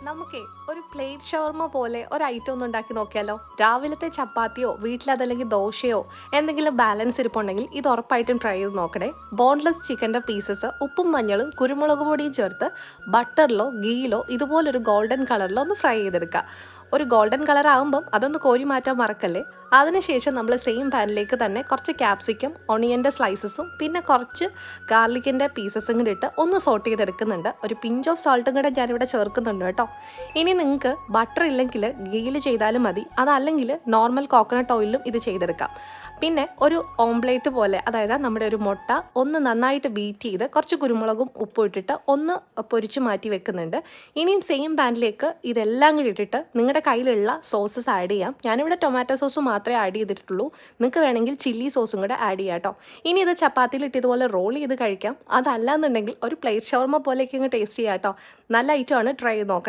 നമുക്കേ ഒരു പ്ലേറ്റ് ഷവർമ പോലെ ഒരു ഐറ്റം ഒന്ന് ഉണ്ടാക്കി നോക്കിയാലോ. രാവിലത്തെ ചപ്പാത്തിയോ വീട്ടിലതല്ലെങ്കിൽ ദോശയോ എന്തെങ്കിലും ബാലൻസ് ഇരിപ്പുണ്ടെങ്കിൽ ഇത് ഉറപ്പായിട്ടും ട്രൈ ചെയ്ത് നോക്കണേ. ബോൺലെസ് ചിക്കൻ്റെ പീസസ് ഉപ്പും മഞ്ഞളും കുരുമുളക് പൊടിയും ചേർത്ത് ബട്ടറിലോ ഗീയിലോ ഇതുപോലൊരു ഗോൾഡൻ കളറിലോ ഒന്ന് ഫ്രൈ ചെയ്തെടുക്കുക. ഒരു ഗോൾഡൻ കളർ ആകുമ്പം അതൊന്ന് കോരി മാറ്റാൻ മറക്കല്ലേ. അതിനുശേഷം നമ്മൾ സെയിം പാനിലേക്ക് തന്നെ കുറച്ച് ക്യാപ്സിക്കം, ഒണിയൻ്റെ സ്ലൈസസും പിന്നെ കുറച്ച് ഗാർലിക്കിൻ്റെ പീസസും കൂടി ഇട്ട് ഒന്ന് സോട്ട് ചെയ്തെടുക്കുന്നുണ്ട്. ഒരു പിഞ്ച് ഓഫ് സോൾട്ടും കൂടെ ഞാനിവിടെ ചേർക്കുന്നുണ്ട് കേട്ടോ. ഇനി നിങ്ങൾക്ക് ബട്ടർ ഇല്ലെങ്കിൽ ഗീയിൽ ചെയ്താലും മതി, അതല്ലെങ്കിൽ നോർമൽ കോക്കനട്ട് ഓയിലും ഇത് ചെയ്തെടുക്കാം. പിന്നെ ഒരു ഓംപ്ലേറ്റ് പോലെ, അതായത് നമ്മുടെ ഒരു മുട്ട ഒന്ന് നന്നായിട്ട് ബീറ്റ് ചെയ്ത് കുറച്ച് കുരുമുളകും ഉപ്പും ഇട്ടിട്ട് ഒന്ന് പൊരിച്ച് മാറ്റി വെക്കുന്നുണ്ട്. ഇനിയും സെയിം പാനിലേക്ക് ഇതെല്ലാം കൂടി ഇട്ടിട്ട് നിങ്ങളുടെ കയ്യിലുള്ള സോസസ് ആഡ് ചെയ്യാം. ഞാനിവിടെ ടൊമാറ്റോ സോസ് മാത്രമേ ആഡ് ചെയ്തിട്ടുള്ളൂ. നിങ്ങൾക്ക് വേണമെങ്കിൽ ചില്ലി സോസും കൂടെ ആഡ് ചെയ്യാം കേട്ടോ. ഇനി ഇത് ചപ്പാത്തിയിലിട്ട് ഇതുപോലെ റോൾ ചെയ്ത് കഴിക്കാം. അതല്ല എന്നുണ്ടെങ്കിൽ ഒരു പ്ലേറ്റ് ഷവർമ പോലെയൊക്കെ ടേസ്റ്റ് ചെയ്യാം കേട്ടോ. നല്ല ഐറ്റമാണ്, ട്രൈ ചെയ്ത് നോക്കാം.